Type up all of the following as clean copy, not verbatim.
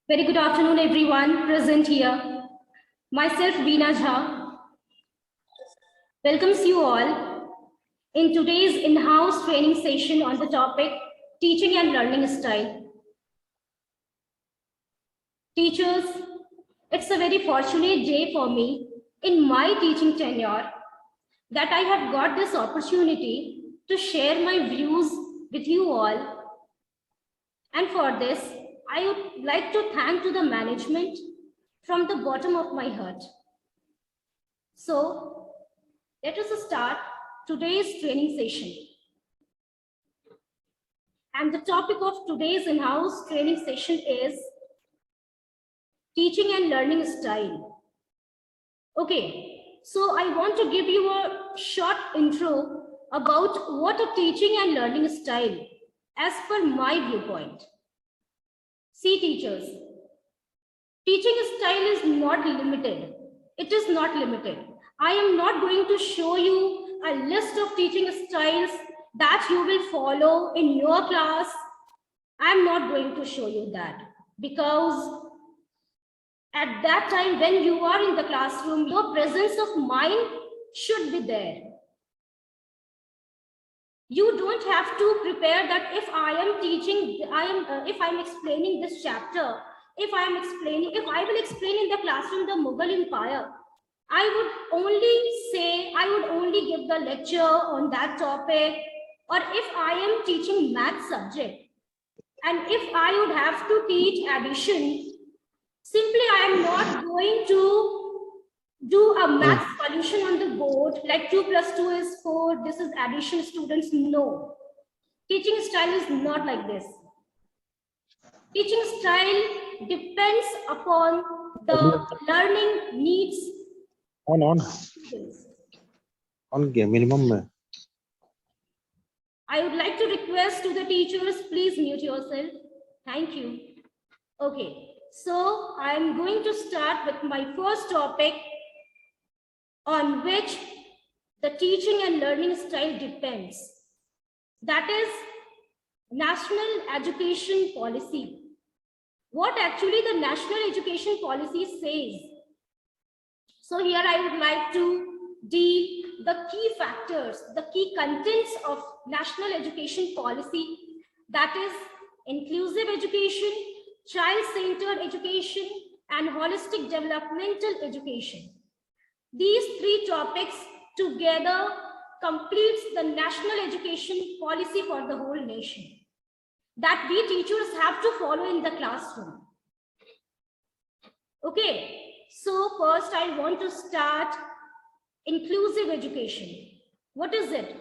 Very good afternoon, everyone present here. Myself, Veena Jha, welcomes you all in today's in-house training session on the topic Teaching and Learning Style. Teachers, it's a very fortunate day for me in my teaching tenure that I have got this opportunity to share my views with you all. And for this, I would like to thank to the management from the bottom of my heart. So let us start today's training session. And the topic of today's in-house training session is Teaching and Learning Style. Okay, so I want to give you a short intro about what a teaching and learning style as per my viewpoint. See, teachers, teaching style is not limited. It is not limited. I am not going to show you a list of teaching styles that you will follow in your class. I am not going to show you that, because at that time when you are in the classroom, your presence of mind should be there. You don't have to prepare that if I am teaching, if I'm explaining this chapter, if I will explain in the classroom the Mughal Empire, I would only give the lecture on that topic. Or if I am teaching math subject, and if I would have to teach addition, simply I am not going to do a math solution on the board like 2 + 2 is 4, this is addition, students. No, teaching style is not like this. Teaching style depends upon the learning needs. On minimum. I would like to request to the teachers, please mute yourself. Thank you. Okay, so I'm going to start with my first topic on which the teaching and learning style depends. That is National Education Policy. What actually the National Education Policy says. So here I would like to deal the key factors, the key contents of National Education Policy, that is inclusive education, child-centered education, and holistic developmental education. These three topics together completes the national education policy for the whole nation that we teachers have to follow in the classroom. Okay, so first I want to start inclusive education. What is it?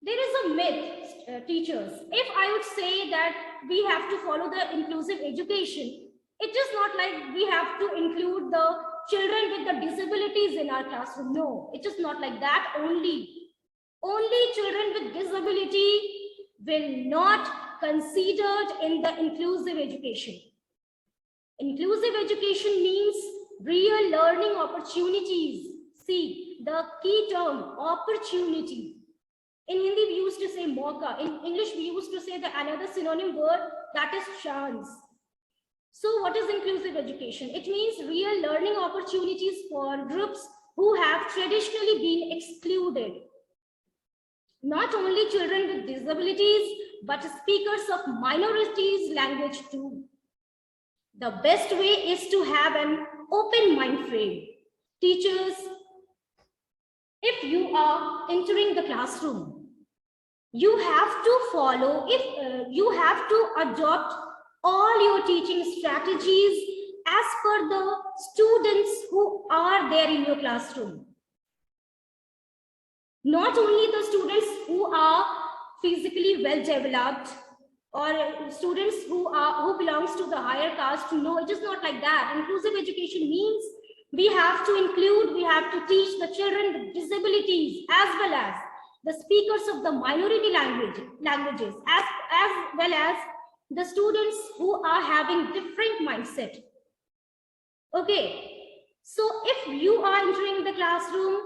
There is a myth, teachers. If I would say that we have to follow the inclusive education, it is not like we have to include the children with the disabilities in our classroom. No, it is not like that only. Only children with disability will not considered in the inclusive education. Inclusive education means real learning opportunities. See, the key term, opportunity. In Hindi, we used to say mauka. In English, we used to say the another synonym word, that is chance. So what is inclusive education? It means real learning opportunities for groups who have traditionally been excluded. Not only children with disabilities, but speakers of minorities language too. The best way is to have an open mind frame. Teachers, if you are entering the classroom, you have to follow, you have to adopt all your teaching strategies as per the students who are there in your classroom. Not only the students who are physically well developed or students who belongs to the higher caste. No, it is not like that. Inclusive education means we have to include, we have to teach the children with disabilities as well as the speakers of the minority languages as well as the students who are having different mindset. Okay, so if you are entering the classroom,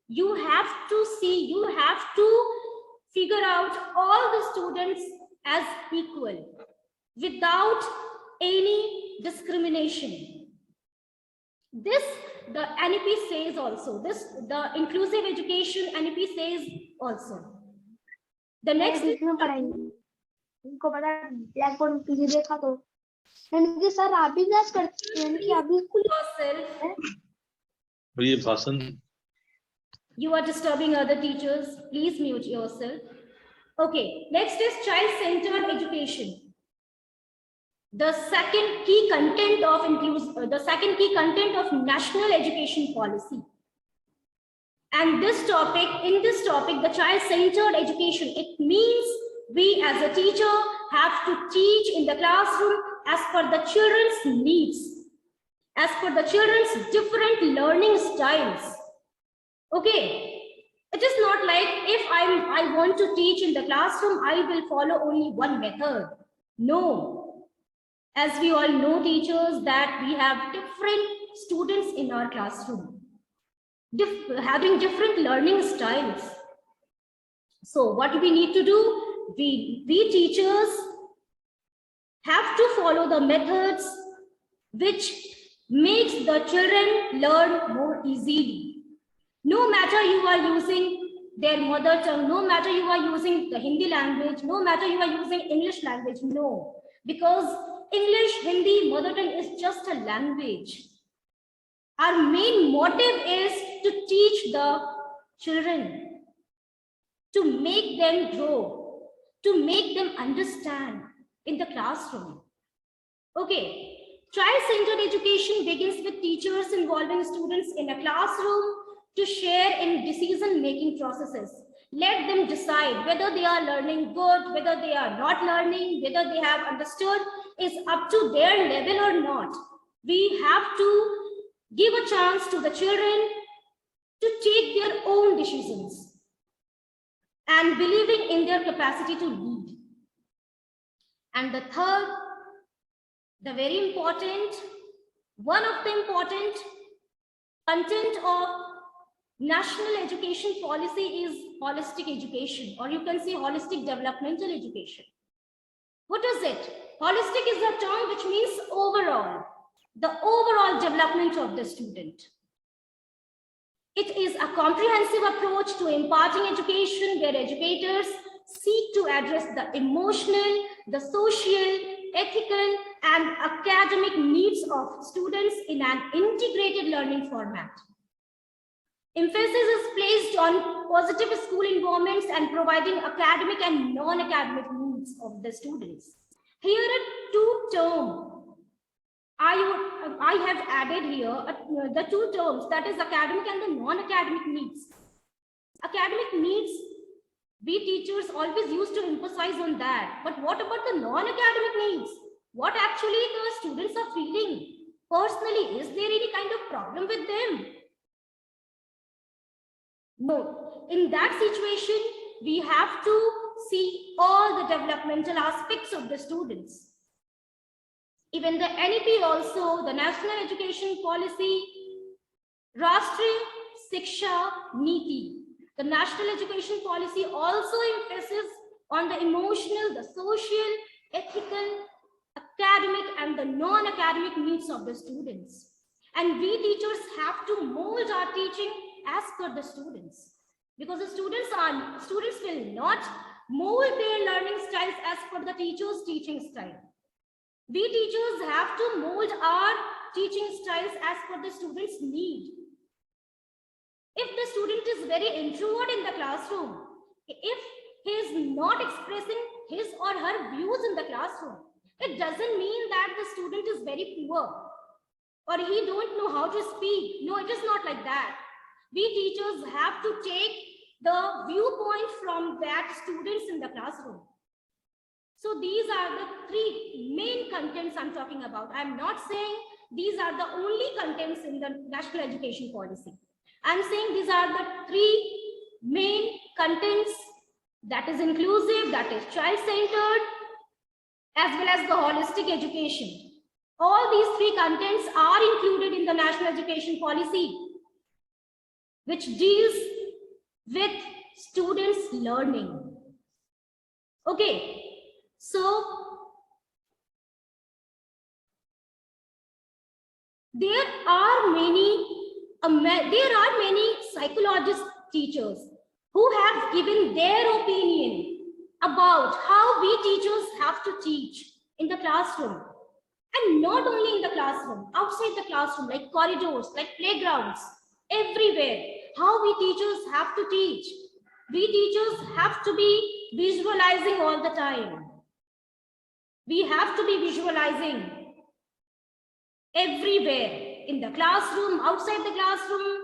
you have to see, you have to figure out all the students as equal without any discrimination. This the NEP says also. This the inclusive education NEP says also. The next is इनको पता black board में पीछे देखा तो यानी कि sir आप भी क्लास करते हैं यानी कि आप बिल्कुल और ये भाषण You are disturbing other teachers. Please mute yourself. Okay, next is child-centered education. The second key content of national education policy. And in this topic, the child-centered education, it means we as a teacher have to teach in the classroom as per the children's needs, as per the children's different learning styles. Okay, it is not like if I want to teach in the classroom, I will follow only one method. No, as we all know, teachers, that we have different students in our classroom, having different learning styles. So what we need to do, we teachers have to follow the methods which makes the children learn more easily. No matter you are using their mother tongue, no matter you are using the Hindi language, no matter you are using English language, no. Because English, Hindi, mother tongue is just a language. Our main motive is to teach the children, to make them grow, to make them understand in the classroom. Okay, child-centered education begins with teachers involving students in a classroom to share in decision-making processes. Let them decide whether they are learning good, whether they are not learning, whether they have understood is up to their level or not. We have to give a chance to the children to take their own decisions and believing in their capacity to lead. And the third, the very important, one of the important content of national education policy is holistic education, or you can say holistic developmental education. What is it? Holistic is a term which means overall, the overall development of the student. It is a comprehensive approach to imparting education where educators seek to address the emotional, the social, ethical, and academic needs of students in an integrated learning format. Emphasis is placed on positive school environments and providing academic and non-academic needs of the students. Here are two terms. I have added here the two terms, that is academic and the non-academic needs. Academic needs, we teachers always used to emphasize on that. But what about the non-academic needs? What actually the students are feeling? Personally, is there any kind of problem with them? No. In that situation, we have to see all the developmental aspects of the students. Even the NEP also, the National Education Policy, Rashtriya Shiksha Niti. The National Education Policy also emphasizes on the emotional, the social, ethical, academic, and the non-academic needs of the students. And we teachers have to mold our teaching as per the students, because the students will not mold their learning styles as per the teacher's teaching style. We teachers have to mold our teaching styles as per the student's need. If the student is very introvert in the classroom, if he is not expressing his or her views in the classroom, it doesn't mean that the student is very poor or he don't know how to speak. No, it is not like that. We teachers have to take the viewpoint from that students in the classroom. So these are the three main contents I'm talking about. I'm not saying these are the only contents in the National Education Policy. I'm saying these are the three main contents, that is inclusive, that is child-centered, as well as the holistic education. All these three contents are included in the National Education Policy, which deals with students' learning. Okay, so There are many psychologist teachers who have given their opinion about how we teachers have to teach in the classroom, and not only in the classroom, outside the classroom, like corridors, like playgrounds, everywhere, how we teachers have to teach. We teachers have to be visualizing all the time. We have to be visualizing everywhere, in the classroom, outside the classroom.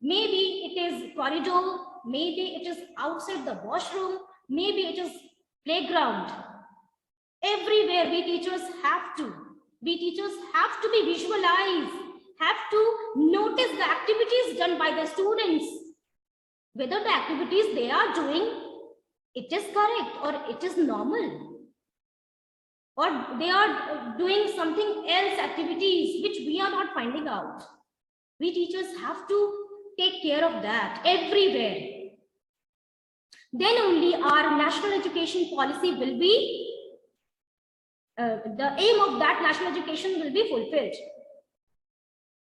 Maybe it is corridor, maybe it is outside the washroom, maybe it is playground. Everywhere we teachers have to be visualized, have to notice the activities done by the students, whether the activities they are doing, it is correct or it is normal, or they are doing something else activities which we are not finding out. We teachers have to take care of that everywhere. Then only our national education policy will be, the aim of that national education will be fulfilled.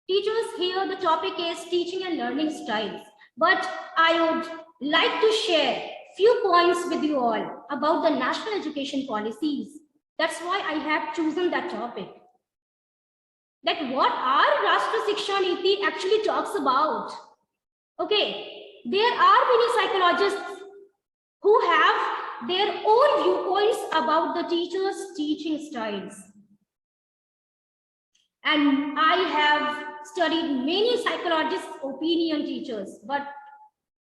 Teachers, here the topic is teaching and learning styles, but I would like to share few points with you all about the national education policies. That's why I have chosen that topic. That what our Rashtra Shiksha Niti actually talks about. Okay, there are many psychologists who have their own viewpoints about the teachers' teaching styles. And I have studied many psychologists' opinion teachers, but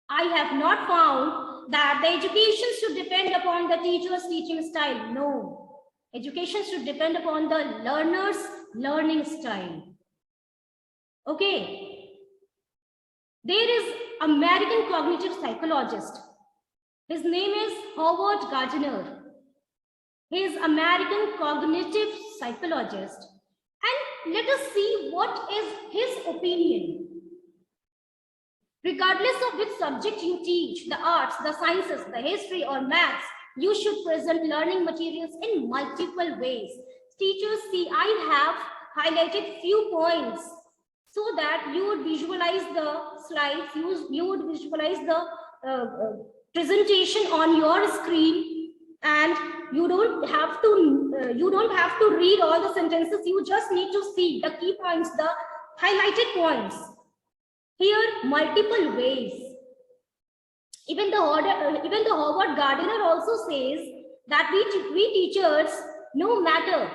I have not found that the education should depend upon the teacher's teaching style. No, education should depend upon the learner's learning style. Okay, there is American cognitive psychologist. His name is Howard Gardner. He is American cognitive psychologist. And let us see what is his opinion. Regardless of which subject you teach, the arts, the sciences, the history or maths, you should present learning materials in multiple ways. Teachers, see, I have highlighted few points so that you would visualize the slides, you would visualize the presentation on your screen, and you don't have to read all the sentences. You just need to see the key points, the highlighted points. Here, multiple ways. Even the Howard Gardner also says that we teachers, no matter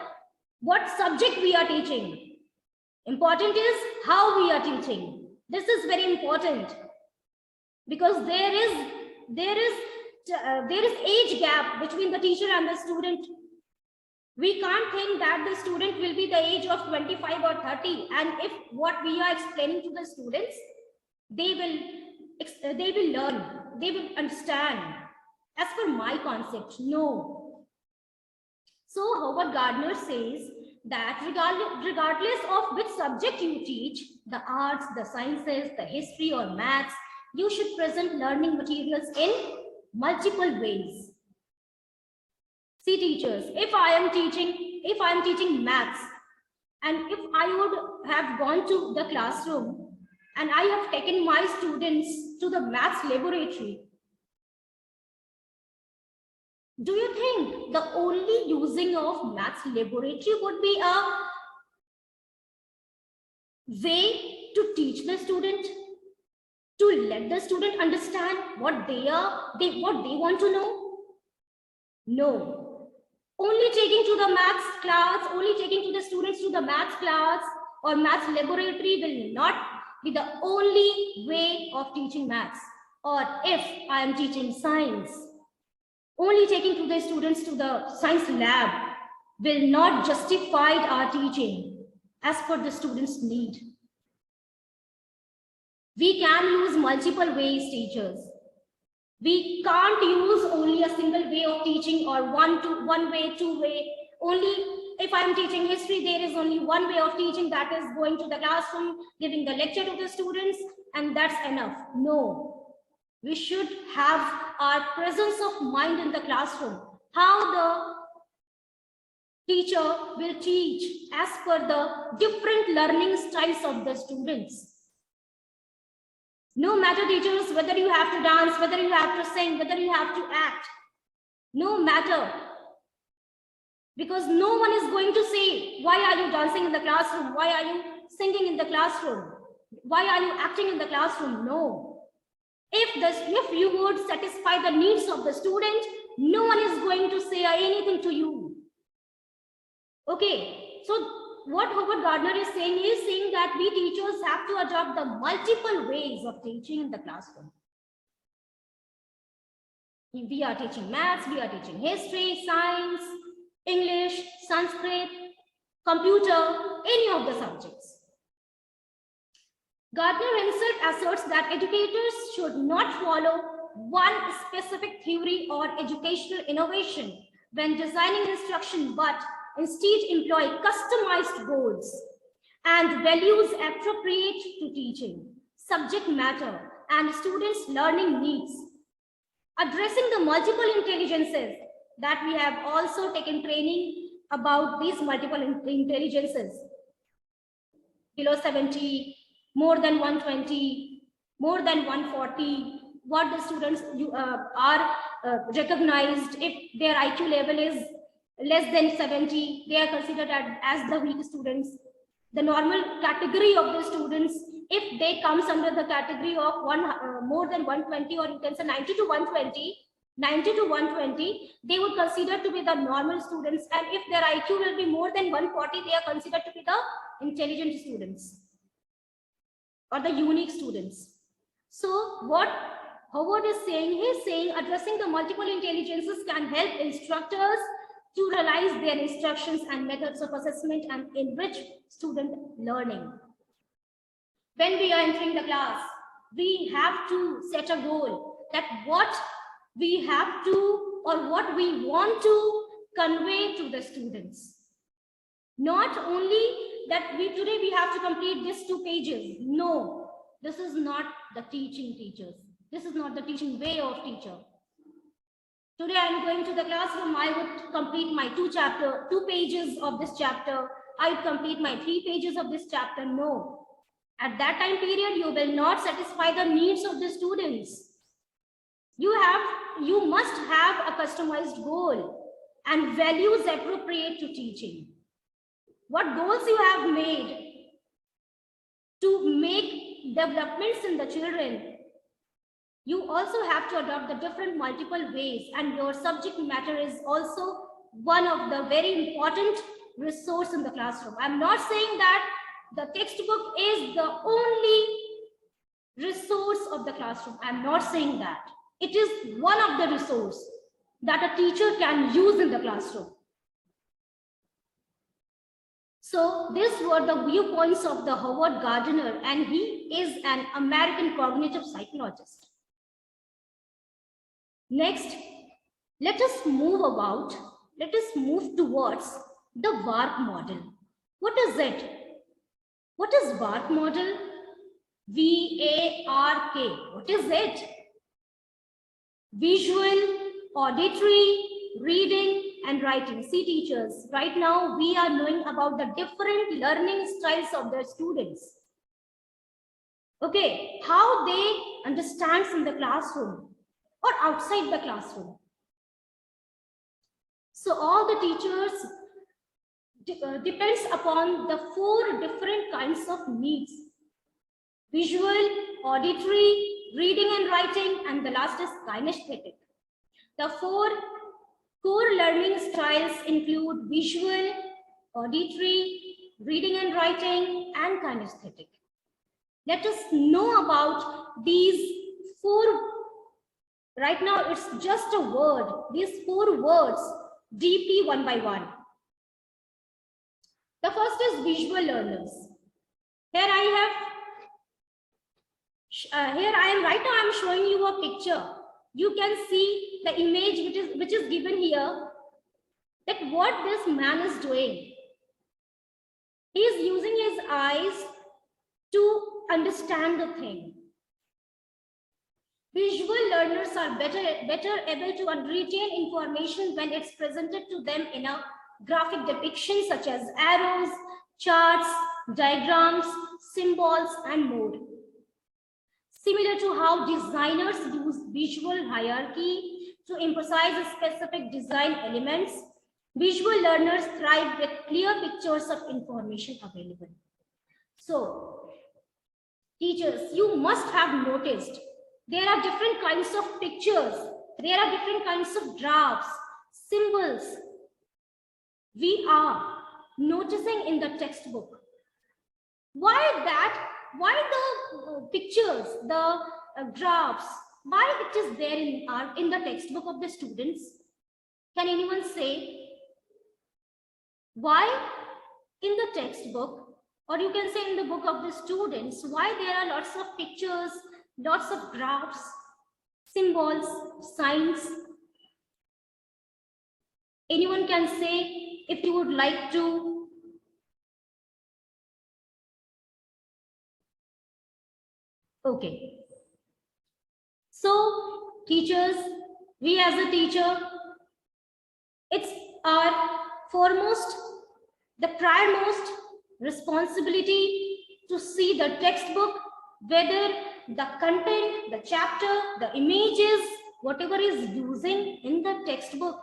what subject we are teaching, important is how we are teaching. This is very important, because there is age gap between the teacher and the student. We can't think that the student will be the age of 25 or 30, and if what we are explaining to the students, they will learn, they will understand as per my concept. No. So Howard Gardner says that regardless of which subject you teach, the arts, the sciences, the history or maths, you should present learning materials in multiple ways. See teachers, if I am teaching maths, and if I would have gone to the classroom and I have taken my students to the maths laboratory, do you think the only using of maths laboratory would be a way to teach the student, to let the student understand what they want to know? No. Only taking to the maths class, only taking to the students to the maths class or maths laboratory will not be the only way of teaching maths. Or if I am teaching science, only taking to the students to the science lab will not justify our teaching as per the students' need. We can use multiple ways, teachers. We can't use only a single way of teaching, or one way, two way. Only if I'm teaching history, there is only one way of teaching, that is going to the classroom, giving the lecture to the students, and that's enough. No, we should have our presence of mind in the classroom. How teacher will teach as per the different learning styles of the students. No matter teachers, whether you have to dance, whether you have to sing, whether you have to act, no matter. Because no one is going to say, why are you dancing in the classroom? Why are you singing in the classroom? Why are you acting in the classroom? No. If you would satisfy the needs of the student, no one is going to say anything to you. Okay, so what Howard Gardner is saying that we teachers have to adopt the multiple ways of teaching in the classroom. We are teaching maths, we are teaching history, science, English, Sanskrit, computer, any of the subjects. Gardner himself asserts that educators should not follow one specific theory or educational innovation when designing instruction, but instead employ customized goals and values appropriate to teaching, subject matter, and students' learning needs. Addressing the multiple intelligences, that we have also taken training about these multiple intelligences, below 70, more than 120, more than 140, what the students are recognized. If their IQ level is less than 70, they are considered as the weak students. The normal category of the students, if they comes under the category of more than 120, or you can say 90 to 120, they would consider to be the normal students. And if their IQ will be more than 140, they are considered to be the intelligent students or the unique students. So what Howard is saying, he's saying addressing the multiple intelligences can help instructors to realize their instructions and methods of assessment and enrich student learning. When we are entering the class, we have to set a goal that what we have to or what we want to convey to the students. Not only that today we have to complete these 2 pages. No, this is not the teaching teachers. This is not the teaching way of teacher. Today I am going to the classroom, I would complete my 2 pages of this chapter. I would complete my 3 pages of this chapter. No. At that time period, you will not satisfy the needs of the students. You must have a customized goal and values appropriate to teaching. What goals you have made to make developments in the children, you also have to adopt the different multiple ways, and your subject matter is also one of the very important resource in the classroom. I'm not saying that the textbook is the only resource of the classroom. I'm not saying that. It is one of the resources that a teacher can use in the classroom. So these were the viewpoints of the Howard Gardner, and he is an American cognitive psychologist. Next, let us move towards the VARK model. What is it? What is VARK model? V-A-R-K. What is it? Visual, auditory, reading, and writing. See teachers, right now we are knowing about the different learning styles of the students. Okay, how they understand in the classroom or outside the classroom. So all the teachers depends upon the 4 different kinds of needs: visual, auditory, reading and writing, and the last is kinesthetic. The 4 core learning styles include visual, auditory, reading and writing, and kinesthetic. Let us know about these 4. Right now, it's just a word. These 4 words deeply one by one. The first is visual learners. Here I am right now. I'm showing you a picture. You can see the image which is given here. That what this man is doing. He is using his eyes to understand the thing. Visual learners are better able to retain information when it's presented to them in a graphic depictions such as arrows, charts, diagrams, symbols, and more. Similar to how designers use visual hierarchy to emphasize specific design elements, visual learners thrive with clear pictures of information available. So, teachers, you must have noticed there are different kinds of pictures, there are different kinds of drafts, symbols. We are noticing in the textbook. Why that? Why the pictures, the graphs, why it is there in the textbook of the students? Can anyone say why in the textbook, or you can say in the book of the students, why there are lots of pictures, lots of graphs, symbols, signs? Anyone can say if you would like to. Okay. So, teachers, we as a teacher, it's our foremost, the priormost responsibility to see the textbook, whether the content, the chapter, the images, whatever is using in the textbook,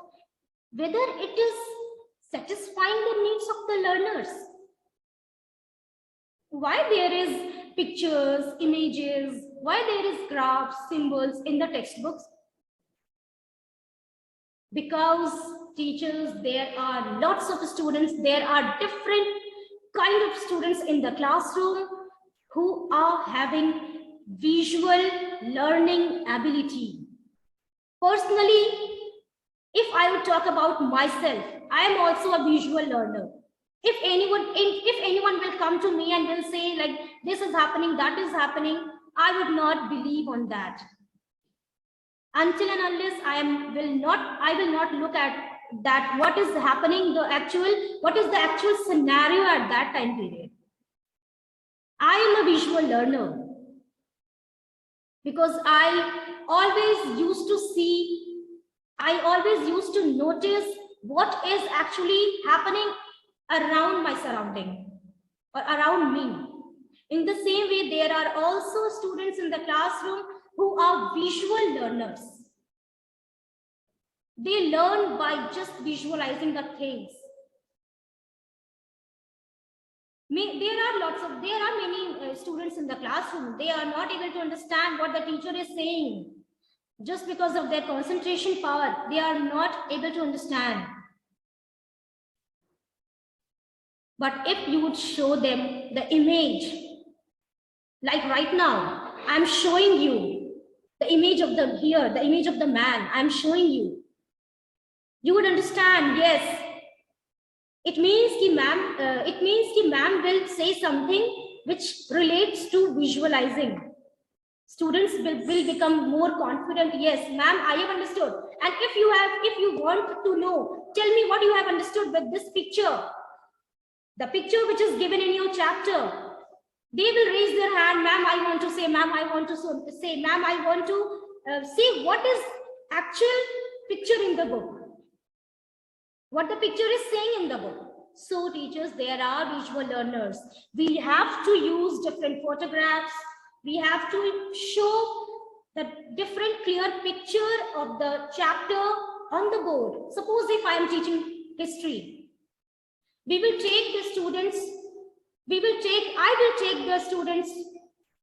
whether it is satisfying the needs of the learners. Why there is pictures, images, why there is graphs, symbols in the textbooks? Because teachers, there are lots of students, there are different kind of students in the classroom who are having visual learning ability. Personally, if I would talk about myself, I am also a visual learner. If anyone will come to me and will say like this is happening, that is happening, I would not believe on that. Until and unless I will not look at that what is happening, what is the actual scenario at that time period. I am a visual learner because I always used to notice what is actually happening around my surrounding or around me. In the same way, there are also students in the classroom who are visual learners. They learn by just visualizing the things. There are many students in the classroom. They are not able to understand what the teacher is saying. Just because of their concentration power, they are not able to understand. But if you would show them the image, like right now, I'm showing you the image of the image of the man, I'm showing you. You would understand, yes. It means ki ma'am will say something which relates to visualizing. Students will become more confident. Yes, ma'am, I have understood. And if you want to know, tell me what you have understood with this picture. The picture which is given in your chapter. They will raise their hand, ma'am, I want to say, ma'am, I want to say, ma'am, I want to see what is actual picture in the book. What the picture is saying in the book. So teachers, there are visual learners. We have to use different photographs. We have to show the different clear picture of the chapter on the board. Suppose if I am teaching history, I will take the students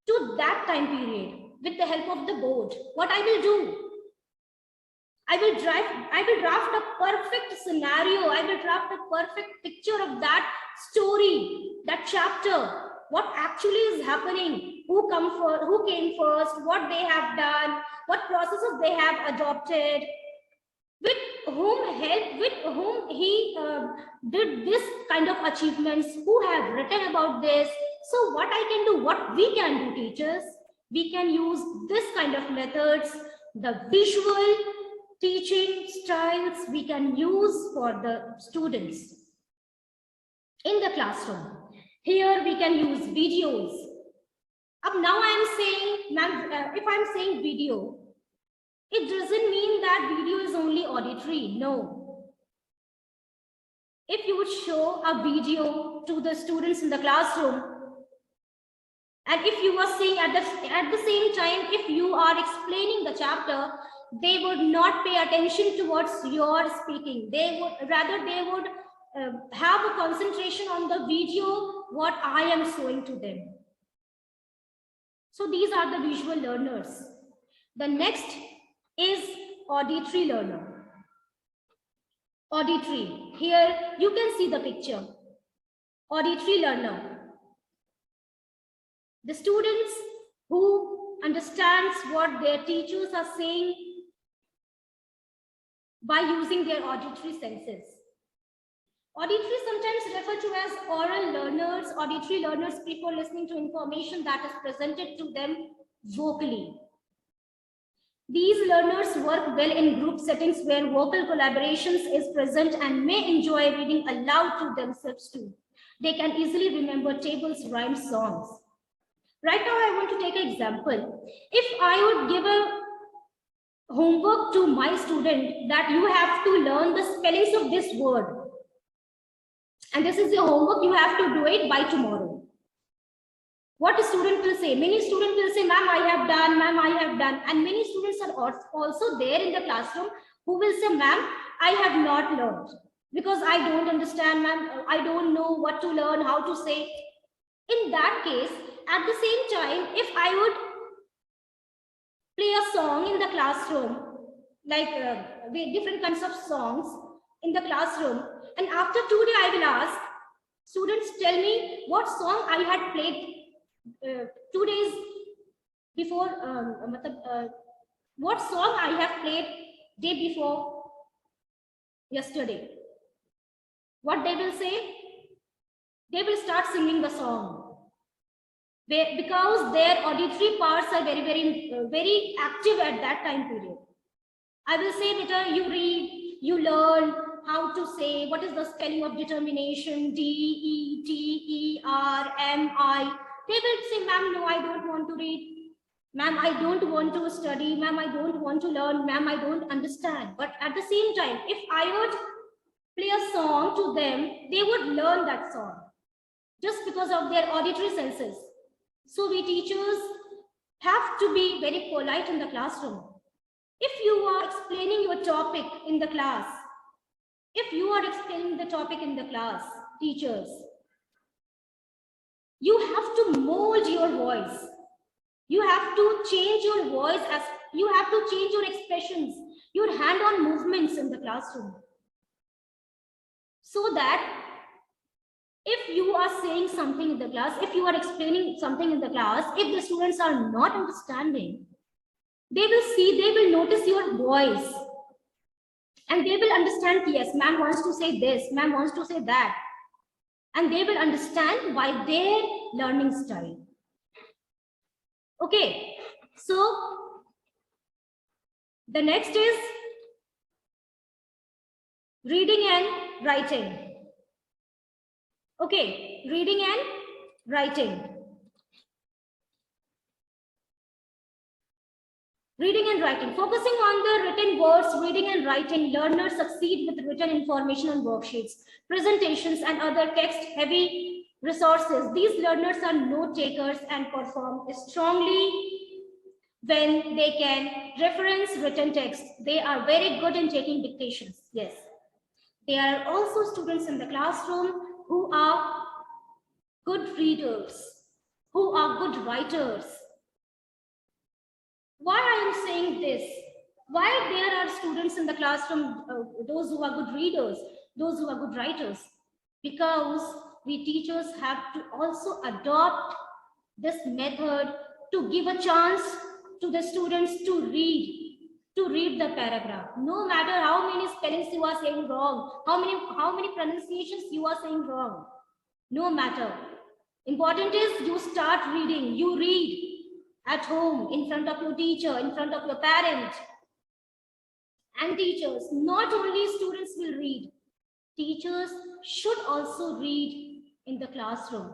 to that time period with the help of the board. What I will do? I will draft a perfect scenario. I will draft a perfect picture of that story, that chapter, what actually is happening, who came first, what they have done, what processes they have adopted, with whom he did this kind of achievements, who have written about this. So what I can do, what we can do, teachers, we can use this kind of methods, the visual teaching styles we can use for the students in the classroom. Here we can use videos. Now I am saying, if I'm saying video, it doesn't mean that video is only auditory. No. if you would show a video to the students in the classroom, and if you are saying at the same time, if you are explaining the chapter, they would not pay attention towards your speaking. They would have a concentration on the video, what I am showing to them. So these are the visual learners. The next is auditory learner. Auditory. Here you can see the picture. Auditory learner. The students who understands what their teachers are saying by using their auditory senses. Auditory sometimes referred to as oral learners. Auditory learners prefer listening to information that is presented to them vocally. These learners work well in group settings where vocal collaborations is present and may enjoy reading aloud to themselves too. They can easily remember tables, rhymes, songs. Right now, I want to take an example. If I would give a homework to my student that you have to learn the spellings of this word, and this is your homework, you have to do it by tomorrow. What a student will say? Many students will say, ma'am, I have done, ma'am, I have done. And many students are also there in the classroom who will say, ma'am, I have not learned because I don't understand, ma'am, I don't know what to learn, how to say. In that case, at the same time, if I would play a song in the classroom, like different kinds of songs in the classroom, and after 2 days, I will ask students, tell me what song I had played 2 days before, what song I have played day before yesterday. What they will say? They will start singing the song. Because their auditory parts are very active at that time period. I will say, beta, you read, you learn how to say what is the spelling of determination, D-E-T-E-R-M-I. They will say, ma'am, no, I don't want to read. Ma'am, I don't want to study. Ma'am, I don't want to learn. Ma'am, I don't understand. But at the same time, if I would play a song to them, they would learn that song just because of their auditory senses. So we teachers have to be very polite in the classroom. If you are explaining your topic in the class, teachers, you have to mold your voice. You have to change your voice, as you have to change your expressions, your hand-on movements in the classroom. So that if you are saying something in the class, if you are explaining something in the class, if the students are not understanding, they will notice your voice. And they will understand, yes, ma'am wants to say this, ma'am wants to say that. And they will understand by their learning style. Okay, so the next is reading and writing. Okay, reading and writing. Reading and writing. Focusing on the written words, reading and writing, learners succeed with written information on worksheets, presentations, and other text-heavy resources. These learners are note takers and perform strongly when they can reference written text. They are very good in taking dictations. Yes. There are also students in the classroom who are good readers, who are good writers. Why I am saying this? Why there are students in the classroom, those who are good readers, those who are good writers? Because we teachers have to also adopt this method to give a chance to the students to read the paragraph. No matter how many spellings you are saying wrong, how many pronunciations you are saying wrong, no matter. Important is you start reading, you read at home, in front of your teacher, in front of your parent and teachers. Not only students will read, teachers should also read in the classroom.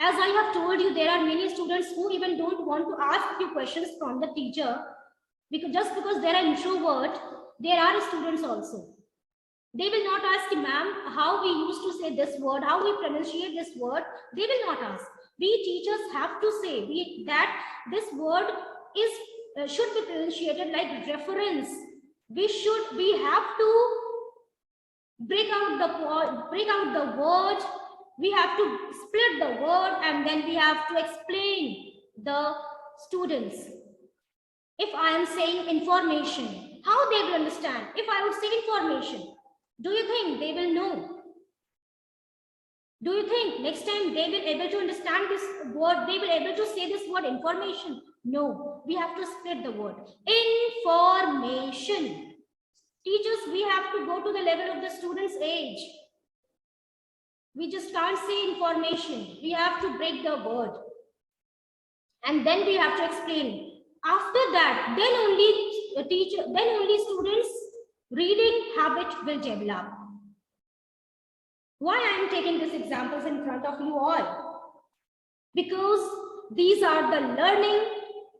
As I have told you, there are many students who even don't want to ask you questions from the teacher, because just because they are introvert, there are students also. They will not ask, ma'am, how we used to say this word, how we pronunciate this word. They will not ask. We teachers have to say that this word is should be pronunciated like reference. We have to break out the word. We have to split the word, and then we have to explain the students. If I am saying information, how they will understand? If I would say information, do you think they will know? Do you think next time they will able to understand this word? They will able to say this word information? No, we have to split the word. Information. Teachers, we have to go to the level of the student's age. We just can't say information. We have to break the word. And then we have to explain. After that, then only students' reading habit will develop. Why I am taking these examples in front of you all? Because these are the learning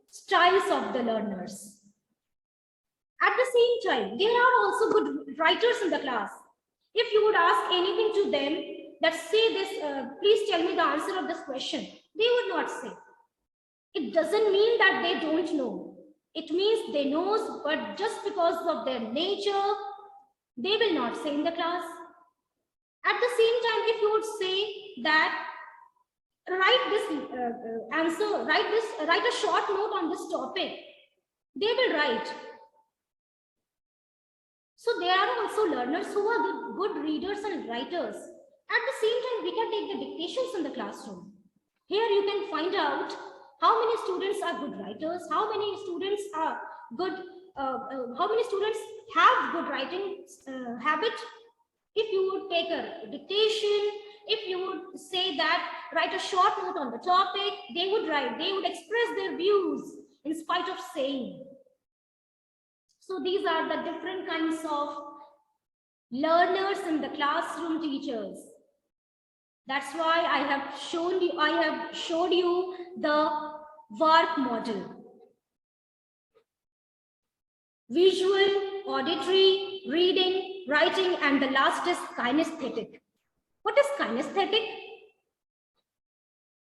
styles of the learners. At the same time, there are also good writers in the class. If you would ask anything to them, that say this, please tell me the answer of this question, they would not say. It doesn't mean that they don't know. It means they know, but just because of their nature, they will not say in the class. At the same time, if you would say that write this answer, write a short note on this topic, they will write. So there are also learners who are good readers and writers. At the same time, we can take the dictations in the classroom. Here you can find out how many students are good writers, how many students are good, how many students have good writing habit. If you would take a dictation, if you would say that write a short note on the topic, they would write, they would express their views in spite of saying. So these are the different kinds of learners in the classroom, teachers. That's why I have showed you the work model. Visual, auditory, reading, writing, and the last is kinesthetic. What is kinesthetic?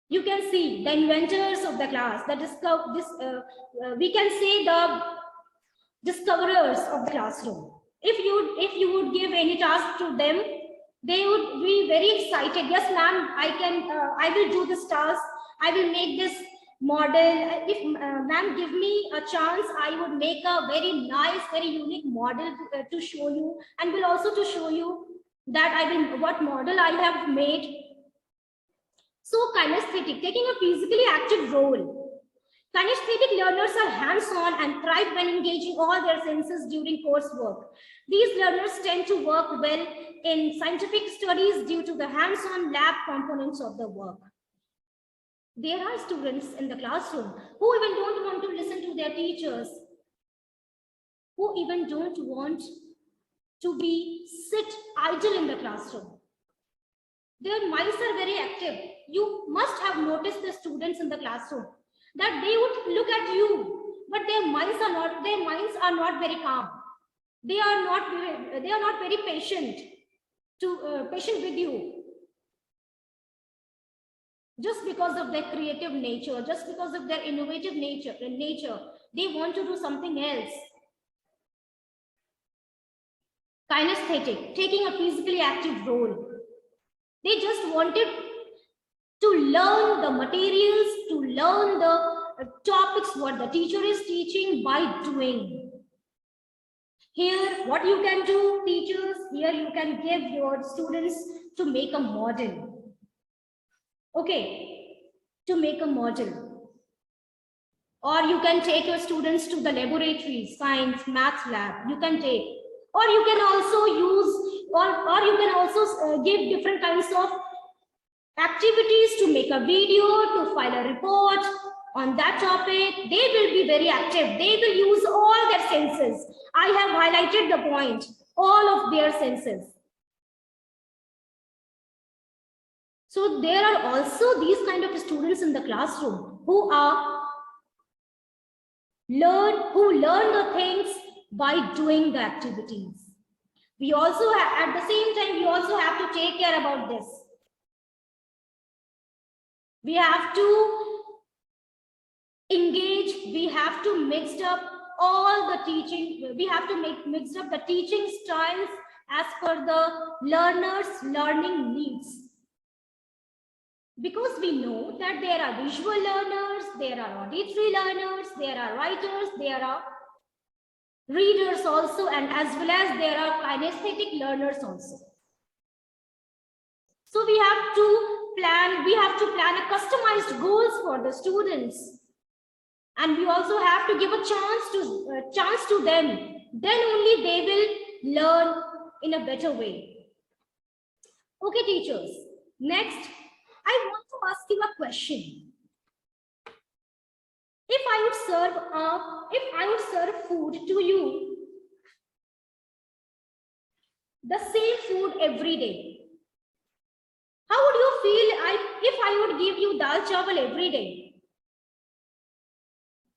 You can see the inventors of the class, we can say the discoverers of the classroom. If you would give any task to them, they would be very excited. Yes, ma'am, I will do this task. I will make this model. If ma'am give me a chance, I would make a very nice, very unique model to show you, and will also to show you that what model I have made. So kinesthetic, taking a physically active role. Kinesthetic learners are hands-on and thrive when engaging all their senses during coursework. These learners tend to work well in scientific studies due to the hands-on lab components of the work. There are students in the classroom who even don't want to listen to their teachers, who even don't want to sit idle in the classroom. Their minds are very active. You must have noticed the students in the classroom that they would look at you, but their minds are not very calm. They are not very patient with you. Just because of their creative nature, just because of their innovative nature, they want to do something else. Kinesthetic, taking a physically active role. They just wanted to learn the materials, to learn the topics what the teacher is teaching by doing. Here, what you can do, teachers, here you can give your students to make a model. Okay, to make a model. Or you can take your students to the laboratory, science, maths lab, you can take. Or you can also use, or you can also give different kinds of activities to make a video, to file a report on that topic. They will be very active. They will use all their senses. I have highlighted the point, all of their senses. So there are also these kind of students in the classroom who learn the things by doing the activities. We also at the same time, we also have to take care about this. We have to engage, we have to mix up all the teaching, we have to mix up the teaching styles as per the learner's learning needs. Because we know that there are visual learners, there are auditory learners, there are writers, there are readers also, and as well as there are kinesthetic learners also. So we have to plan a customized goals for the students. And we also have to give a chance to them. Then only they will learn in a better way. Okay, teachers. Next, I want to ask you a question. If I would serve food to you, the same food every day, how would you feel if I would give you dal chawal every day?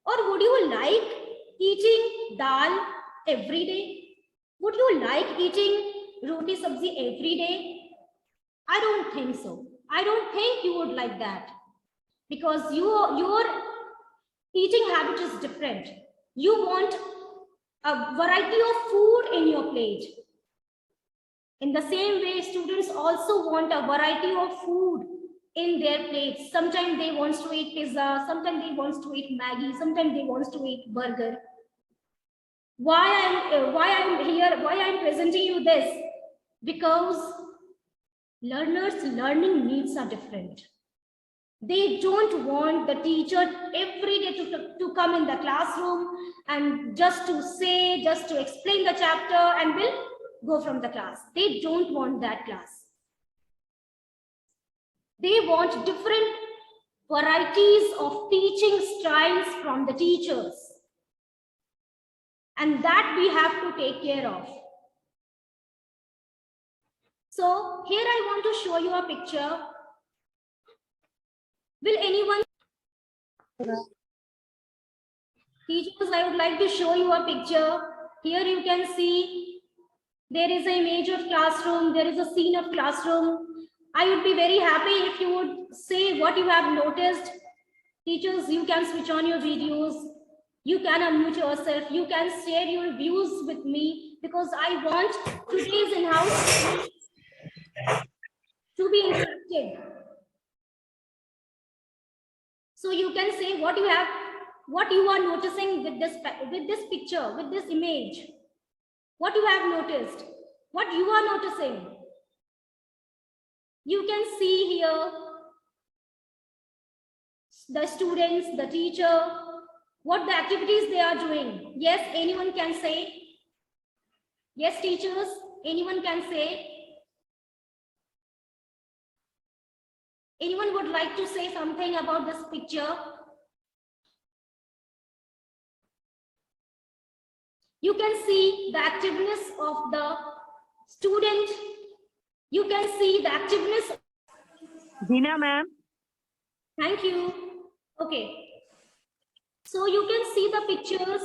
Or would you like eating dal every day? Would you like eating roti sabzi every day? I don't think so. I don't think you would like that, because your eating habit is different. You want a variety of food in your plate. In the same way, students also want a variety of food in their plates. Sometimes they want to eat pizza, sometimes they want to eat Maggie, sometimes they want to eat burger. Why I'm here, why I'm presenting you this? Because learners' learning needs are different. They don't want the teacher every day to come in the classroom and just to explain the chapter and will go from the class. They don't want that class. They want different varieties of teaching styles from the teachers. And that we have to take care of. So here I want to show you a picture. Will anyone? Teachers, I would like to show you a picture. Here you can see there is an image of classroom. There is a scene of classroom. I would be very happy if you would say what you have noticed. Teachers, you can switch on your videos. You can unmute yourself. You can share your views with me, because I want today's in-house to be interactive. So you can say what you are noticing with this picture, with this image. What you have noticed, what you are noticing. You can see here the students, the teacher, what the activities they are doing. Yes, anyone can say. Yes, teachers, anyone can say. Anyone would like to say something about this picture? You can see the activeness of the student. You can see the activeness. Veena ma'am. Thank you. Okay. So you can see the pictures.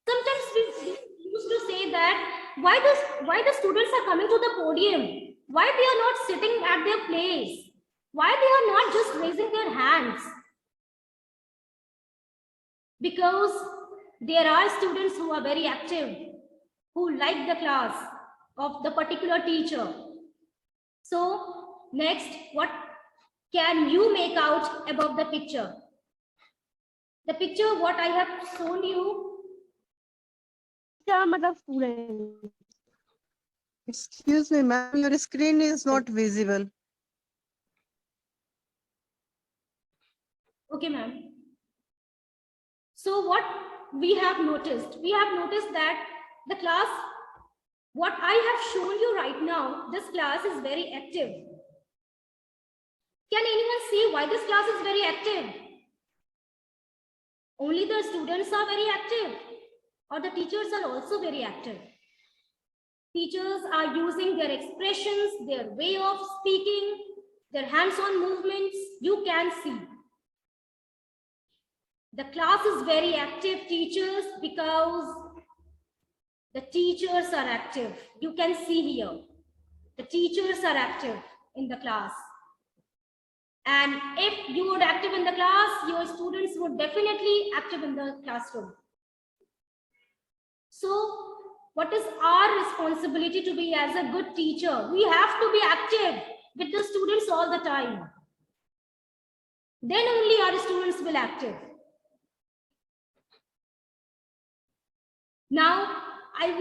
Sometimes we used to say that why the students are coming to the podium? Why they are not sitting at their place? Why they are not just raising their hands? Because there are students who are very active, who like the class of the particular teacher. So next, what can you make out above the picture? The picture what I have shown you. Excuse me, ma'am, your screen is not visible. Okay, ma'am. So what we have noticed that the class, what I have shown you right now, this class is very active. Can anyone see why this class is very active? Only the students are very active, or the teachers are also very active? Teachers are using their expressions, their way of speaking, their hands-on movements. You can see. The class is very active, teachers, because The teachers are active. You can see here, the teachers are active in the class. And if you would active in the class, your students would definitely active in the classroom. So what is our responsibility to be as a good teacher? We have to be active with the students all the time. Then only our students will active. Now, I would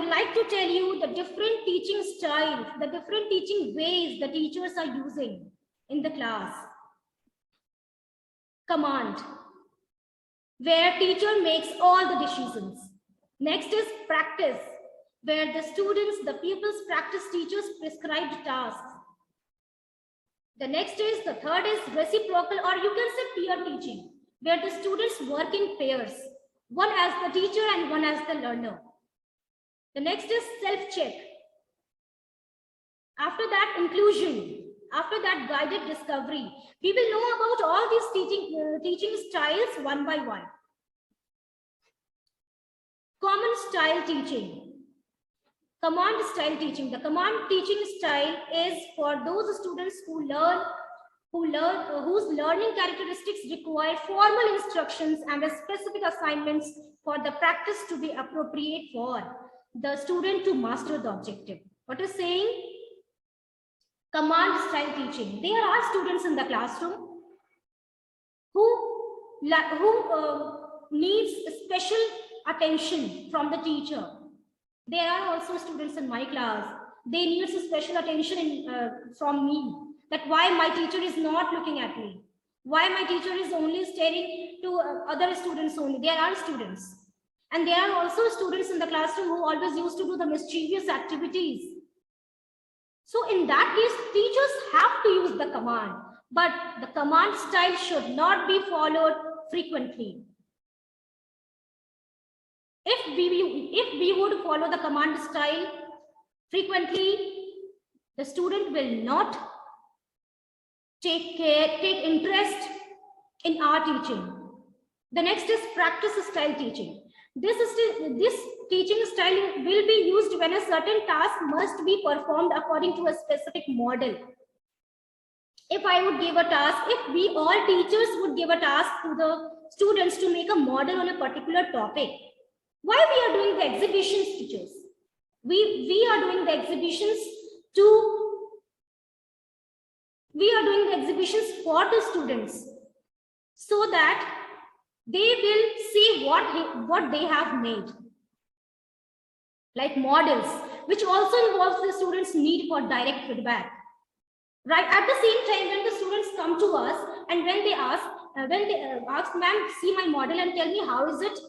like to tell you the different teaching styles, the different teaching ways the teachers are using in the class. Command, where teacher makes all the decisions. Next is practice, where the students, the pupils practice teachers' prescribed tasks. The third is reciprocal, or you can say peer teaching, where the students work in pairs, one as the teacher and one as the learner. The next is self-check. After that, inclusion. After that, guided discovery. We will know about all these teaching styles one by one. Common style teaching. Command style teaching. The command teaching style is for those students whose learning characteristics require formal instructions and specific assignments for the practice to be appropriate for the student to master the objective. What is saying? Command style teaching. There are students in the classroom who needs special attention from the teacher. There are also students in my class. They need special attention from me. That why my teacher is not looking at me. Why my teacher is only staring to other students only. There are students. And there are also students in the classroom who always used to do the mischievous activities. So in that case, teachers have to use the command, but the command style should not be followed frequently. If we would follow the command style frequently, the student will not take interest in our teaching. The next is practice style teaching. This teaching style will be used when a certain task must be performed according to a specific model. If I would give a task, if we all teachers would give a task to the students to make a model on a particular topic, why we are doing the exhibitions, teachers? We are doing the exhibitions for the students, so that they will see what they have made, like models, which also involves the students' need for direct feedback. Right at the same time, when the students come to us and when they ask, ma'am, see my model and tell me how is it?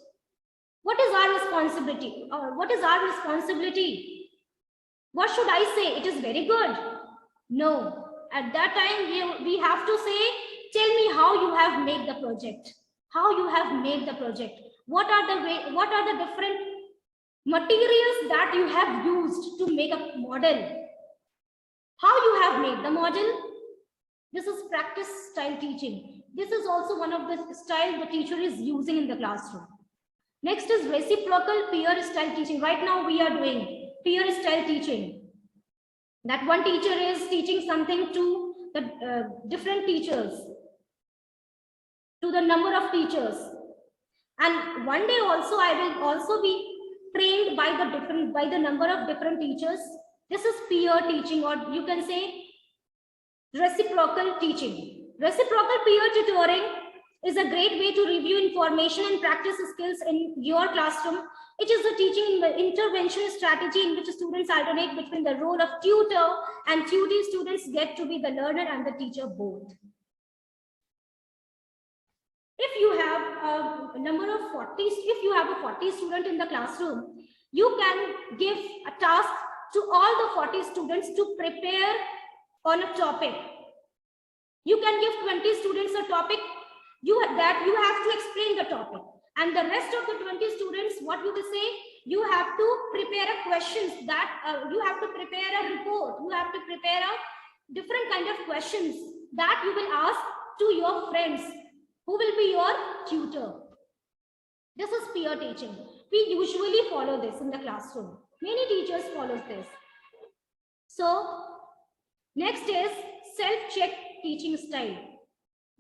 What is our responsibility? What should I say? It is very good. No, at that time we have to say, tell me how you have made the project. How you have made the project. What are the different materials that you have used to make a model? How you have made the model? This is practice style teaching. This is also one of the style the teacher is using in the classroom. Next is reciprocal peer style teaching. Right now we are doing peer style teaching. That one teacher is teaching something to the different teachers, to the number of teachers. And one day also I will also be trained by the number of different teachers. This is peer teaching, or you can say reciprocal teaching. Reciprocal peer tutoring is a great way to review information and practice skills in your classroom. It is a teaching intervention strategy in which students alternate between the role of tutor and tutee. Students get to be the learner and the teacher both. If you have a number of 40, if you have a 40 student in the classroom, you can give a task to all the 40 students to prepare on a topic. You can give 20 students a topic, you have to explain the topic. And the rest of the 20 students, what you will say, you have to prepare a questions that you have to prepare a report, you have to prepare a different kind of questions that you will ask to your friends who will be your tutor. This is peer teaching. We usually follow this in the classroom. Many teachers follow this. So next is self-check teaching style.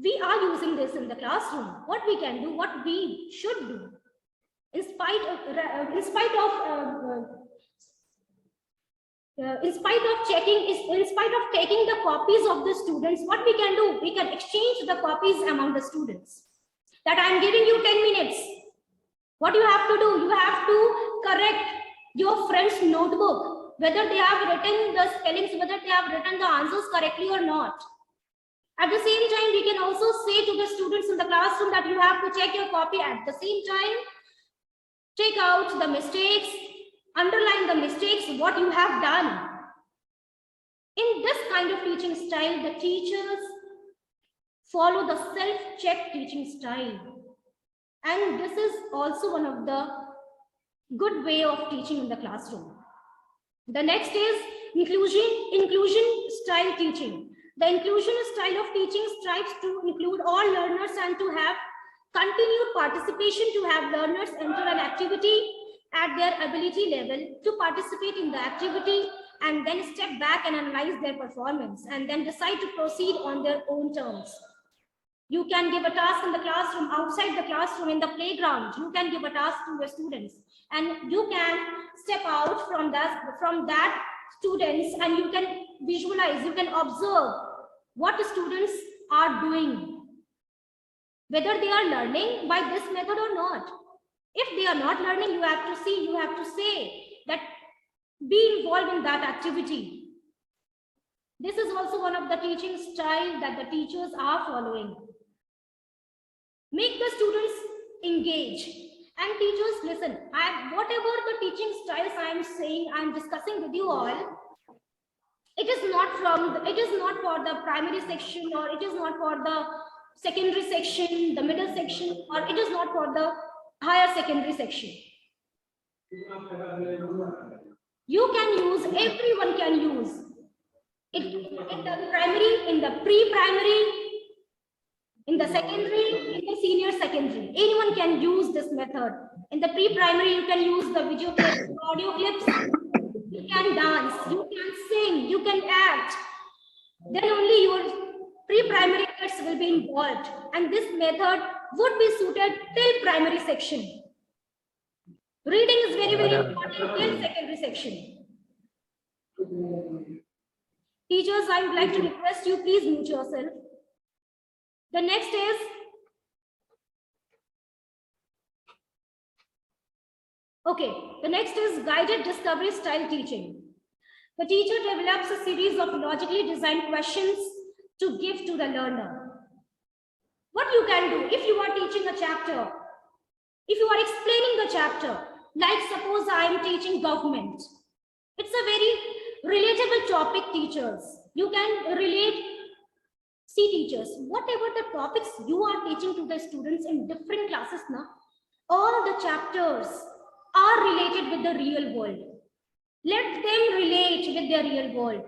We are using this in the classroom. What we can do, what we should do, in spite of taking the copies of the students, what we can do, we can exchange the copies among the students. That I am giving you 10 minutes. What you have to do, you have to correct your friend's notebook, whether they have written the spellings, whether they have written the answers correctly or not. At the same time, we can also say to the students in the classroom that you have to check your copy. At the same time, take out the mistakes, underline the mistakes, what you have done. In this kind of teaching style, the teachers follow the self-check teaching style. And this is also one of the good way of teaching in the classroom. The next is inclusion style teaching. The inclusion style of teaching strives to include all learners and to have continued participation, to have learners enter an activity at their ability level, to participate in the activity and then step back and analyze their performance and then decide to proceed on their own terms. You can give a task in the classroom, outside the classroom, in the playground. You can give a task to your students and you can step out from that students and you can visualize, you can observe what the students are doing, whether they are learning by this method or not. If they are not learning, you have to see, you have to say that be involved in that activity. This is also one of the teaching style that the teachers are following. Make the students engage. And teachers, listen, whatever the teaching styles I am saying, I am discussing with you all, it is not for the primary section, or it is not for the secondary section, the middle section, or it is not for the higher secondary section. You can use, everyone can use it in the primary, in the pre-primary, in the secondary, in the senior secondary. Anyone can use this method. In the pre-primary, you can use the video clips, audio clips. You can dance, you can sing, you can act. Then only your pre-primary kids will be involved. And this method would be suited till primary section. Reading is very, very important till secondary section. Teachers, I would like to request you, please mute yourself. The next is the next is guided discovery style teaching. The teacher develops a series of logically designed questions to give to the learner. What you can do if you are teaching a chapter, if you are explaining the chapter, like suppose I am teaching government. It's a very relatable topic, teachers. You can relate. See, teachers, whatever the topics you are teaching to the students in different classes now, all the chapters are related with the real world. Let them relate with their real world,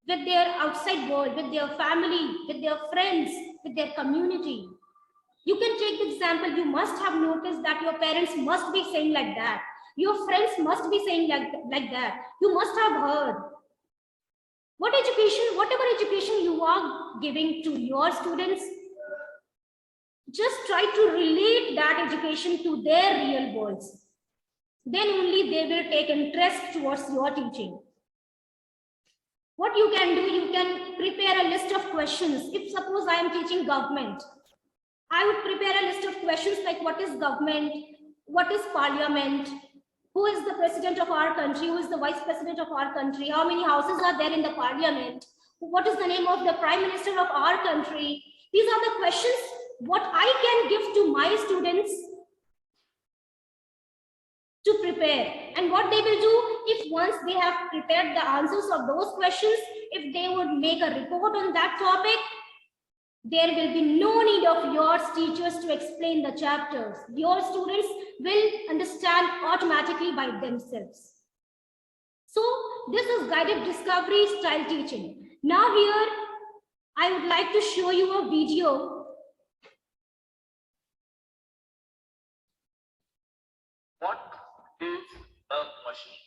with their outside world, with their family, with their friends, with their community. You can take the example, you must have noticed that your parents must be saying like that. Your friends must be saying like that. You must have heard. Whatever education you are giving to your students, just try to relate that education to their real worlds. Then only they will take interest towards your teaching. What you can do, you can prepare a list of questions. If suppose I am teaching government, I would prepare a list of questions like what is government, what is parliament, who is the president of our country, who is the vice president of our country, how many houses are there in the parliament, what is the name of the prime minister of our country. These are the questions what I can give to my students to prepare. And what they will do, if once they have prepared the answers of those questions, if they would make a report on that topic, there will be no need of your teachers to explain the chapters. Your students will understand automatically by themselves. So this is guided discovery style teaching. Now here, I would like to show you a video machine.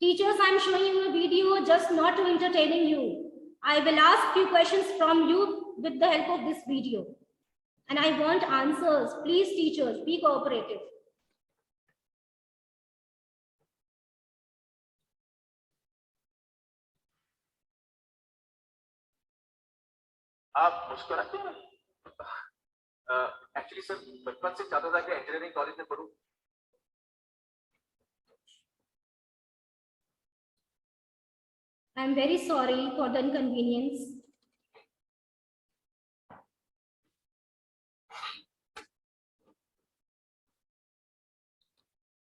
Teachers, I'm showing you a video just not to entertaining you. I will ask few questions from you with the help of this video. And I want answers. Please, teachers, be cooperative. आप मुस्कुराते हैं? Actually, sir, बचपन से चाहता था कि engineering college में पढूं. I'm very sorry for the inconvenience.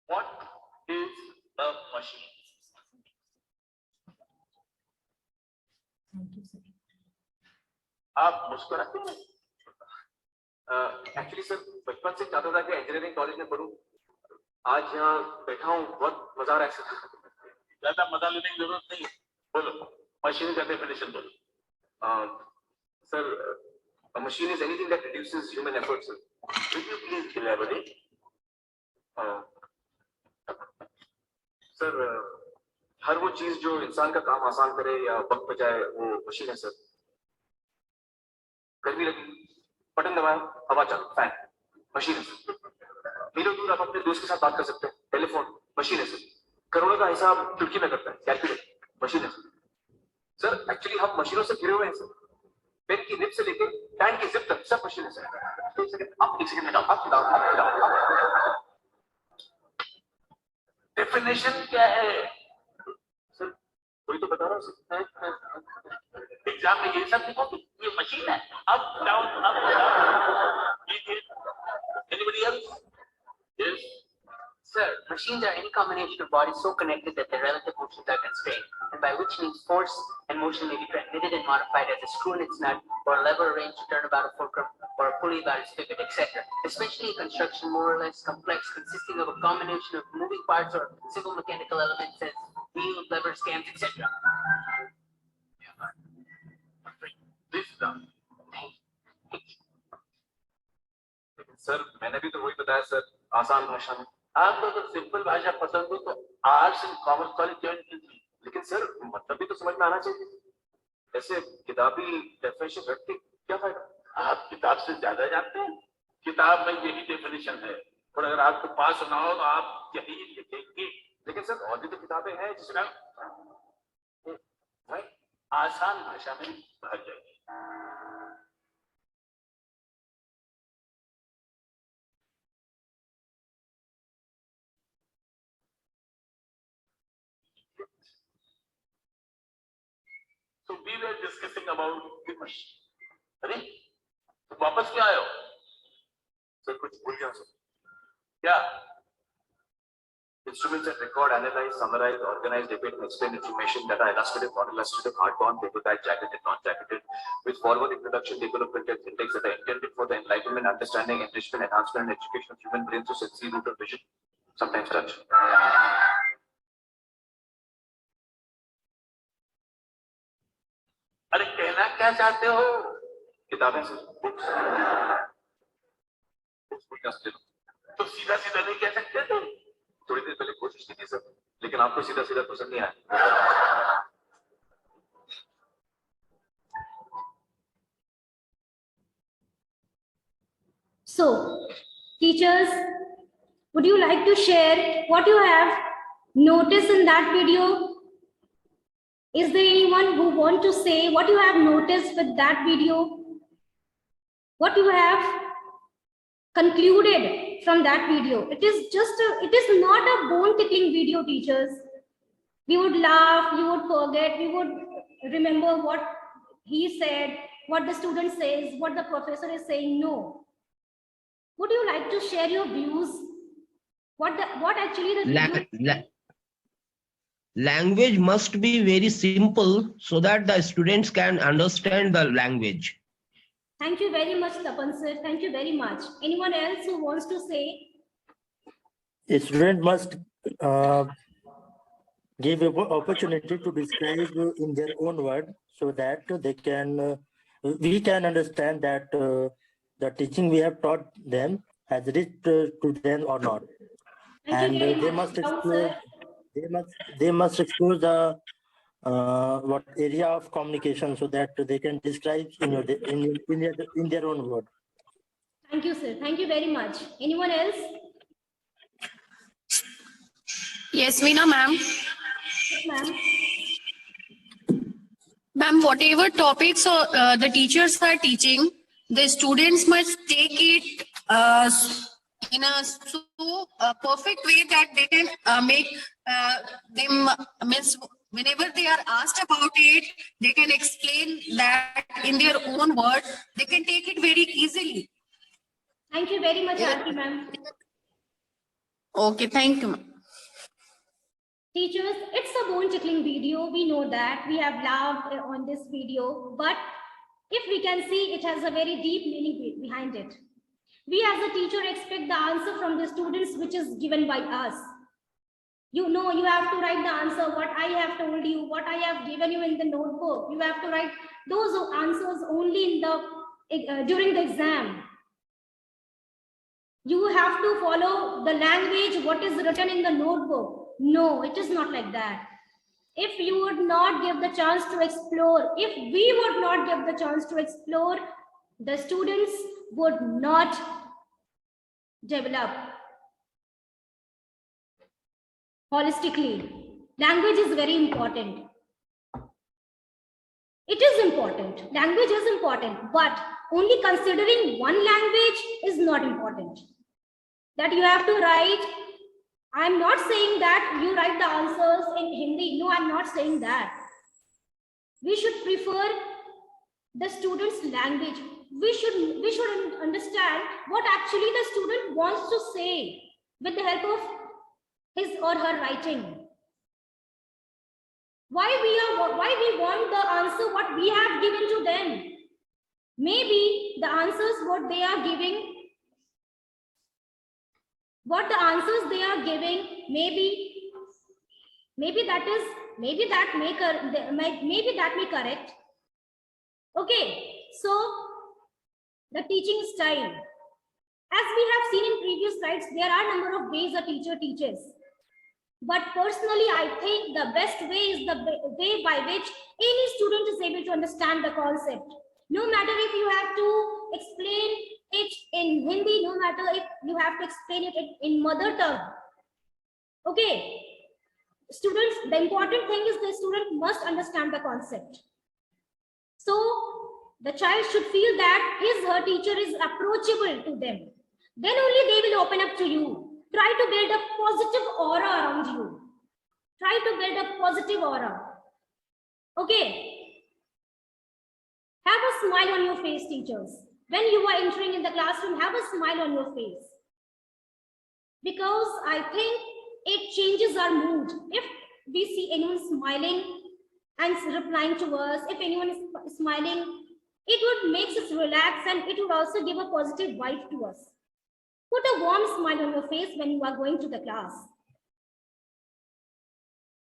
What is a machine? Thank you, sir. आप मुस्कुराते हैं? Actually, sir, बचपन से चाहता था कि इंजीनियरिंग कॉलेज में पढूं. आज यहाँ बैठा हूँ, बहुत मजा आ रहा है. ज्यादा मजा लेने की जरूरत नहीं है. बोलो, मशीन का डेफिनेशन बोलो. Sir, a machine is anything that reduces human effort, sir. Could you please elaborate? Sir, हर वो चीज जो इंसान का काम आसान करे या वक्त बचाए, वो मशीन है, सर. गर्मी लगी, बटन दबाया, हवा चालू, फैन, मशीन है, सर. मीलों दूर आप अपने दोस्त के साथ बात कर सकते हैं, टेलीफोन, मशीन है, सर. करोड़ों का हिसाब चुटकी में करता है, कैलकुलेटर, मशीन है, सर. सर, एक्चुअली हम मशीनों से घिरे हुए हैं, सर. पेन की निब से लेकर पैंट की जिप तक सब मशीन है, सर. एक सेकंड में डाल. डेफिनेशन क्या है, सर? कोई तो बता रहा हूँ. एग्जाम में ये सब लिखो कि ये मशीन है. Up down up down. Anybody else? Yes. Sir, machines are any combination of bodies so connected that their relative motions are constrained, and by which means force and motion may be transmitted and modified as a screw in its nut, or a lever arranged to turn about a fulcrum, or a pulley about its pivot, etc. Especially in construction, more or less complex, consisting of a combination of moving parts or simple mechanical elements as wheels, levers, cams, etc. Please sit down. Sir, मैंने भी तो वही बताया, sir, आसान भाषा में. आपको अगर सिंपल भाषा पसंद हो तो arts and commerce college join कीजिए. लेकिन सर, मतलब भी तो समझ में आना चाहिए. ऐसे किताबी डेफिनेशन रख के क्या फायदा? आप किताब से ज्यादा जानते हैं. किताब में यही डेफिनेशन है, और अगर आपको पास होना हो तो आप यही लिखेंगे. लेकिन सर, और भी तो किताबें हैं जिसमें भाई आसान भाषा में भर जाएगी. So we were discussing about the machine. अरे, तो वापस क्यों आए हो? सर, कुछ भूल गया सर. क्या? Instruments that record, analyze, summarize, organize, debate, and explain information that are illustrative, non-illustrative, hardbound, paperback, jacketed, non-jacketed, with forward introduction, table of contents, index that are intended for the enlightenment, understanding, enrichment, enhancement, and education of human brains through sensory root of vision, sometimes touch. अरे, कहना क्या चाहते हो? किताबें से books तो सीधा सीधा नहीं कह सकते थे. थोड़ी देर पहले कोशिश की थी सर, लेकिन आपको सीधा सीधा पसंद नहीं आया. So, teachers, would you like to share what you have noticed in that video? Is there anyone who want to say what you have noticed with that video? What you have concluded from that video? It is not a bone tickling video, teachers. We would laugh, we would forget, we would remember what he said, what the student says, what the professor is saying. No. Would you like to share your views? What actually the video? Language must be very simple so that the students can understand the language. Thank you very much, Tapan sir. Thank you very much. Anyone else who wants to say? A student must give an opportunity to describe in their own word so that they can, we can understand that the teaching we have taught them has reached to them or not. Thank And you very they much. must Down, explore. sir. They must explore the what area of communication so that they can describe in their own word. Thank you, sir. Thank you very much. Anyone else? Yes, Veena ma'am. Yes, ma'am. Ma'am, whatever topics the teachers are teaching, the students must take it in a so perfect way that they can make them means whenever they are asked about it, they can explain that in their own words. They can take it very easily. Thank you very much, Yeah. Auntie, ma'am. Okay, thank you, ma'am. Teachers, it's a bone tickling video. We know that. We have laughed on this video, but if we can see, it has a very deep meaning behind it. We as a teacher expect the answer from the students, which is given by us. You know, you have to write the answer, what I have told you, what I have given you in the notebook. You have to write those answers only in the during the exam. You have to follow the language, what is written in the notebook. No, it is not like that. If you would not give the chance to explore, if we would not give the chance to explore, the students would not develop holistically. Language is very important. It is important. Language is important, but only considering one language is not important. That you have to write. I'm not saying that you write the answers in Hindi. No, I'm not saying that. We should prefer the student's language. We should understand what actually the student wants to say with the help of his or her writing. Why we want the answer what we have given to them. Maybe the answers what they are giving, maybe that may correct. Okay, so the teaching style. As we have seen in previous slides, there are a number of ways a teacher teaches. But personally, I think the best way is the way by which any student is able to understand the concept. No matter if you have to explain it in Hindi, no matter if you have to explain it in mother tongue. Okay, students, the important thing is the student must understand the concept. So the child should feel that her teacher is approachable to them. Then only they will open up to you. Try to build a positive aura around you. Try to build a positive aura. Okay. Have a smile on your face, teachers. When you are entering in the classroom, have a smile on your face. Because I think it changes our mood. If we see anyone smiling and replying to us, if anyone is smiling, it would make us relax and it would also give a positive vibe to us. Put a warm smile on your face when you are going to the class.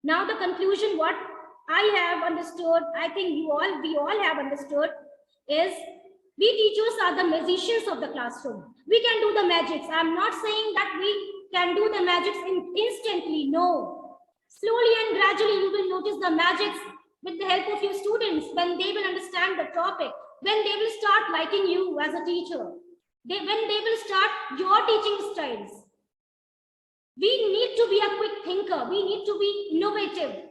Now the conclusion, what I have understood, I think we all have understood, is we teachers are the magicians of the classroom. We can do the magics. I'm not saying that we can do the magics instantly. No. Slowly and gradually you will notice the magics with the help of your students when they will understand the topic, when they will start liking you as a teacher. When they will start your teaching styles. We need to be a quick thinker. We need to be innovative.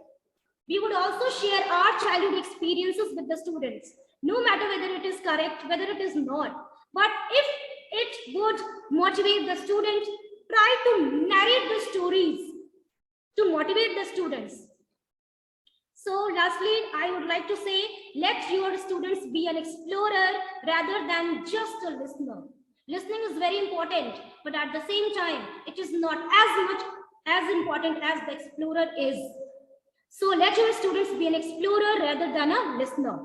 We would also share our childhood experiences with the students, no matter whether it is correct, whether it is not. But if it would motivate the student, try to narrate the stories to motivate the students. So lastly, I would like to say, let your students be an explorer rather than just a listener. Listening is very important, but at the same time, it is not as much as important as the explorer is. So let your students be an explorer rather than a listener.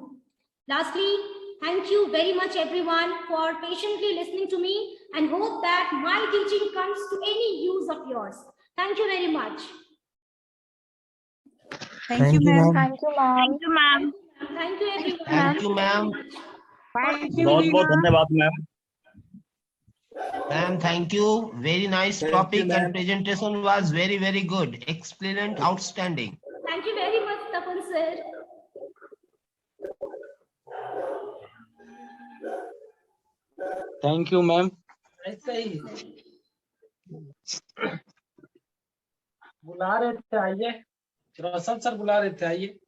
Lastly, thank you very much everyone for patiently listening to me and hope that my teaching comes to any use of yours. Thank you very much. Thank you, ma'am. Thank you, ma'am. Thank you, ma'am. Thank you everyone. Thank you, ma'am. Thank you, बहुत बहुत Veena. धन्यवाद ma'am. Ma'am, thank you. Very nice Thank you, topic ma'am. and presentation was very, very good. Excellent, outstanding. Thank you very much, Tapan sir. Thank you ma'am. ऐसे ही बुला रहे थे, आइए। रोशन sir बुला रहे थे, आइए।